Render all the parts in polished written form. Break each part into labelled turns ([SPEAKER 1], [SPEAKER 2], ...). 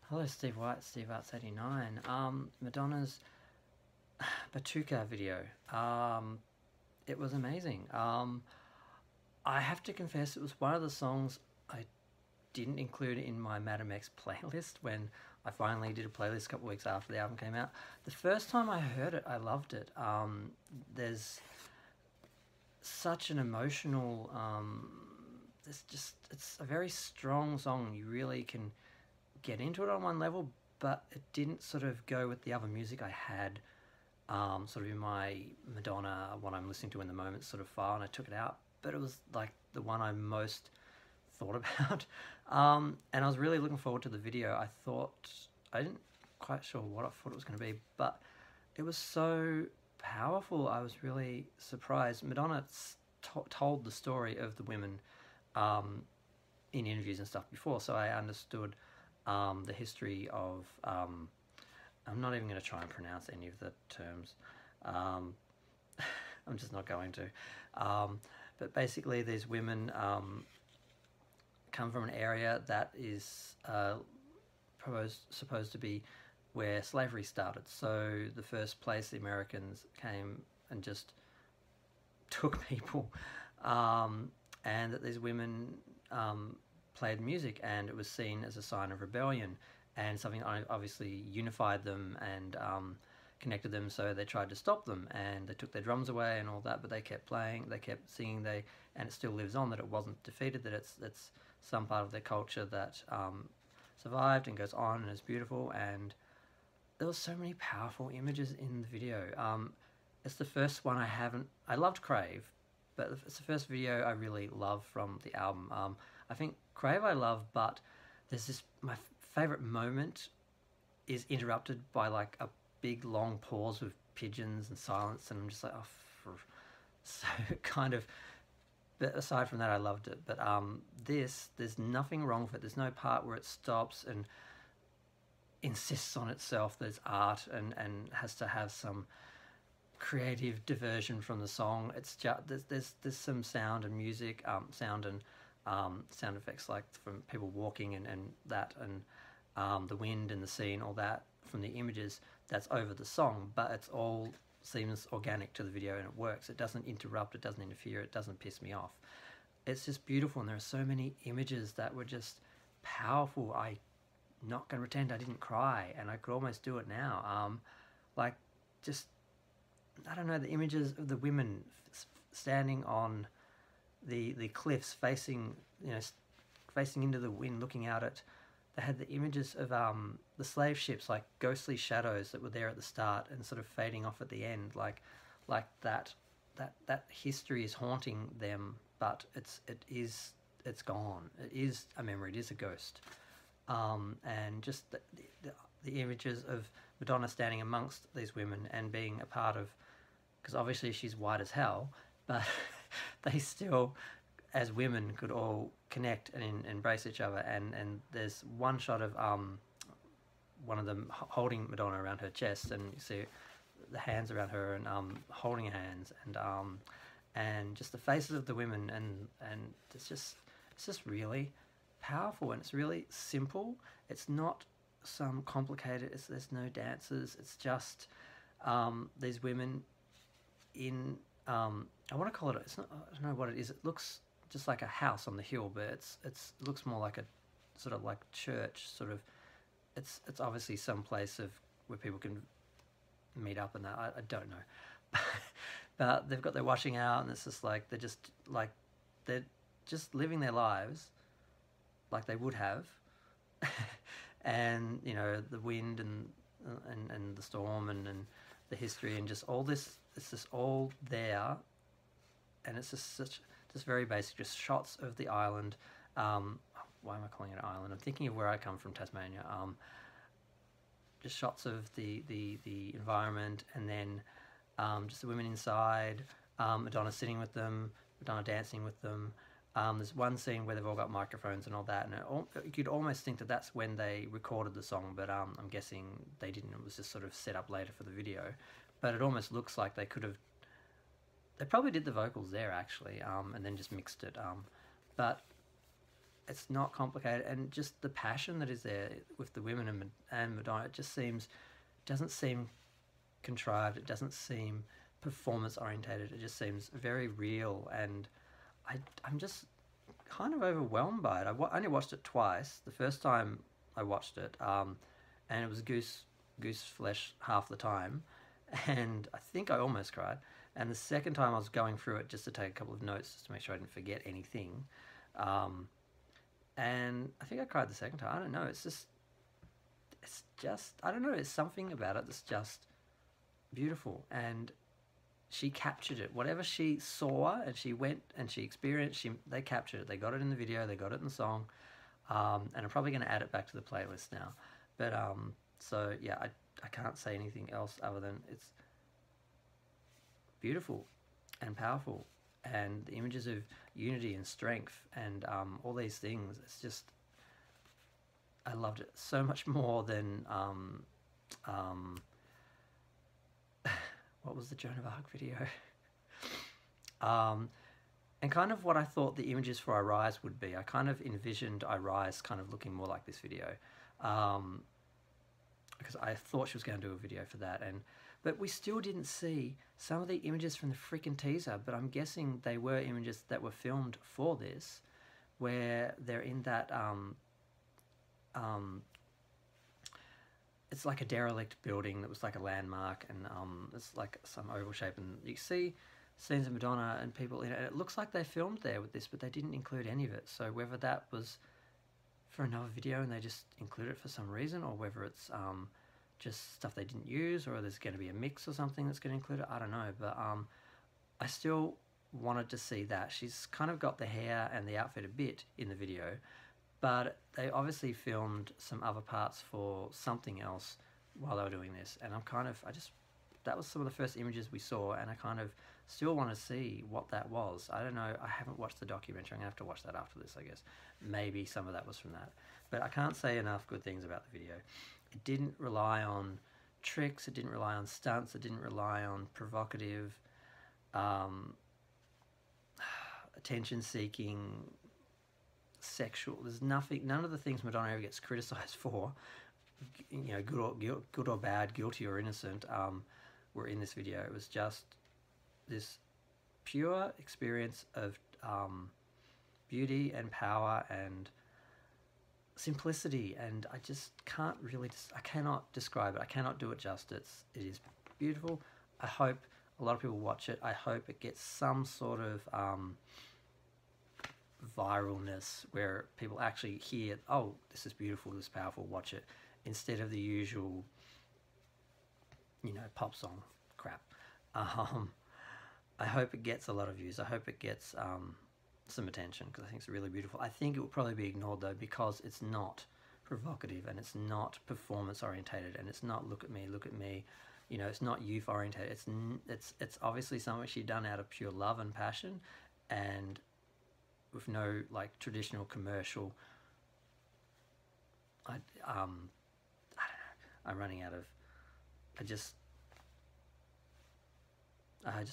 [SPEAKER 1] Hello, Steve White, Steve Arts 89. Madonna's Batuka video. It was amazing. I have to confess, it was one of the songs I didn't include in my Madam X playlist when I finally did a playlist a couple of weeks after the album came out. The first time I heard it, I loved it. There's such an emotional. It's a very strong song. You really can get into it on one level, but it didn't sort of go with the other music I had sort of in my Madonna, what I'm listening to in the moment sort of file, and I took it out. But it was like the one I most thought about. And I was really looking forward to the video. I didn't quite sure what I thought it was going to be, but it was so powerful. I was really surprised. Madonna told the story of the women in interviews and stuff before, so I understood the history of, I'm not even going to try and pronounce any of the terms. I'm just not going to. But basically these women come from an area that is supposed to be where slavery started. So the first place the Americans came and just took people, and that these women played music, and it was seen as a sign of rebellion and something that obviously unified them and connected them. So they tried to stop them, and they took their drums away and all that, but they kept playing, they kept singing, and it still lives on, that it wasn't defeated, that it's some part of their culture that survived and goes on and is beautiful. And there were so many powerful images in the video. It's the first one I loved Crave, but it's the first video I really love from the album. I think Crave I love, but there's this, my favourite moment is interrupted by like a big long pause with pigeons and silence, and I'm just like, oh, so kind of, but aside from that I loved it. But there's nothing wrong with it. There's no part where it stops and insists on itself. There's art and has to have some creative diversion from the song. It's just there's some sound and music, sound effects, like from people walking and that, and the wind and the sea and all that from the images, that's over the song, but it's all seems organic to the video and it works. It doesn't interrupt, it doesn't interfere, it doesn't piss me off. It's just beautiful, and there are so many images that were just powerful. I'm not going to pretend I didn't cry, and I could almost do it now. Like, just, I don't know, the images of the women standing on the cliffs, facing into the wind, looking out at. They had the images of the slave ships, like ghostly shadows that were there at the start and sort of fading off at the end, like that history is haunting them, but it's gone. It is a memory. It is a ghost. And just the images of Madonna standing amongst these women and being a part of, because obviously she's white as hell, but they still, as women, could all connect and embrace each other. And there's one shot of one of them holding Madonna around her chest, and you see the hands around her and holding hands, and just the faces of the women, and it's just really powerful, and it's really simple. It's not some complicated, there's no dances, it's just these women in, I want to call it, it's not, I don't know what it is, it looks just like a house on the hill, but it looks more like a sort of like church, sort of. It's obviously some place where people can meet up and that, I don't know. But they've got their washing out, and it's just like they're just living their lives like they would have. And the wind and the storm and the history and just all this, it's just all there, and it's just very basic, just shots of the island. Why am I calling it an island? I'm thinking of where I come from, Tasmania. Just shots of the environment, and then just the women inside, Madonna sitting with them, Madonna dancing with them. There's one scene where they've all got microphones and all that, and you could almost think that that's when they recorded the song, but I'm guessing they didn't. It was just sort of set up later for the video. But it almost looks like they probably did the vocals there, actually, and then just mixed it. But it's not complicated, and just the passion that is there with the women and Madonna, it just doesn't seem contrived. It doesn't seem performance orientated. It just seems very real, and I'm just kind of overwhelmed by it. I only watched it twice. The first time I watched it, and it was goose flesh half the time, and I think I almost cried. And the second time I was going through it just to take a couple of notes just to make sure I didn't forget anything. And I think I cried the second time. I don't know. It's just, I don't know. There's something about it that's just beautiful. And she captured it. Whatever she saw and she went and she experienced, they captured it. They got it in the video. They got it in the song. And I'm probably going to add it back to the playlist now. But, so yeah, I can't say anything else other than it's beautiful and powerful. And the images of unity and strength and all these things, it's just, I loved it so much more than, what was the Joan of Arc video? And kind of what I thought the images for I Rise would be. I kind of envisioned I Rise kind of looking more like this video. Because I thought she was going to do a video for that, but we still didn't see some of the images from the freaking teaser, but I'm guessing they were images that were filmed for this, where they're in that, it's like a derelict building that was like a landmark, and it's like some oval shape, and you see scenes of Madonna and people in it, and it looks like they filmed there with this, but they didn't include any of it. So whether that was for another video and they just include it for some reason, or whether it's just stuff they didn't use, or there's going to be a mix or something that's going to include it, I don't know. But I still wanted to see that. She's kind of got the hair and the outfit a bit in the video, but they obviously filmed some other parts for something else while they were doing this, and that was some of the first images we saw, and I kind of still want to see what that was. I don't know, I haven't watched the documentary. I'm going to have to watch that after this, I guess. Maybe some of that was from that. But I can't say enough good things about the video. It didn't rely on tricks, it didn't rely on stunts, it didn't rely on provocative, attention-seeking, sexual. There's nothing, none of the things Madonna ever gets criticised for, you know, good or bad, guilty or innocent, were in this video. It was just this pure experience of beauty and power and simplicity, and I just can't really, I cannot describe it. I cannot do it justice. It is beautiful. I hope a lot of people watch it. I hope it gets some sort of viralness where people actually hear, oh, this is beautiful, this is powerful, watch it, instead of the usual, you know, pop song crap. I hope it gets a lot of views. I hope it gets some attention, because I think it's really beautiful. I think it will probably be ignored though, because it's not provocative, and it's not performance orientated, and it's not look at me, you know, it's not youth orientated. It's obviously something she'd done out of pure love and passion, and with no like traditional commercial, I don't know, I'm running out of, I just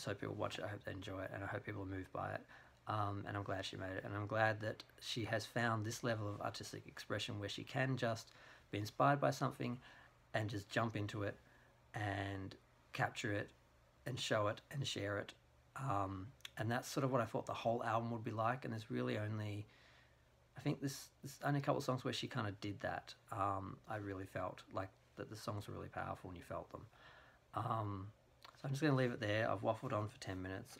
[SPEAKER 1] hope people watch it. I hope they enjoy it, and I hope people are moved by it. And I'm glad she made it, and I'm glad that she has found this level of artistic expression where she can just be inspired by something and just jump into it and capture it and show it and share it. And that's sort of what I thought the whole album would be like, and there's really only, I think there's only a couple of songs where she kind of did that. I really felt like that the songs were really powerful and you felt them. So I'm just going to leave it there. I've waffled on for 10 minutes,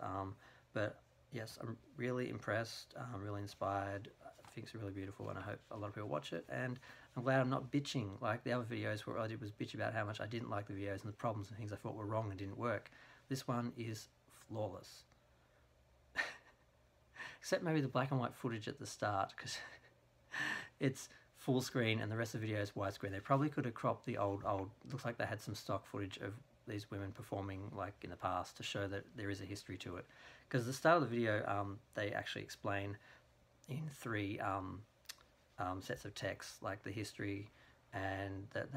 [SPEAKER 1] but yes, I'm really impressed. I'm really inspired. I think it's really beautiful, and I hope a lot of people watch it. And I'm glad I'm not bitching like the other videos where all I did was bitch about how much I didn't like the videos and the problems and things I thought were wrong and didn't work. This one is flawless. Except maybe the black and white footage at the start, because it's full screen and the rest of the video is widescreen. They probably could have cropped the old, looks like they had some stock footage of these women performing like in the past to show that there is a history to it. Because the start of the video, they actually explain in 3 sets of text, like the history, and that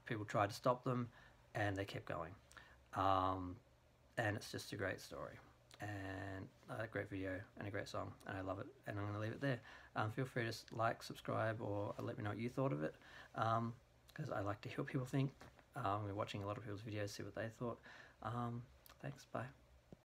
[SPEAKER 1] people tried to stop them and they kept going. And it's just a great story. and a great video and a great song, and I love it, and I'm going to leave it there. Feel free to like, subscribe, or let me know what you thought of it, because I like to hear what people think. We're watching a lot of people's videos, see what they thought. Thanks, bye.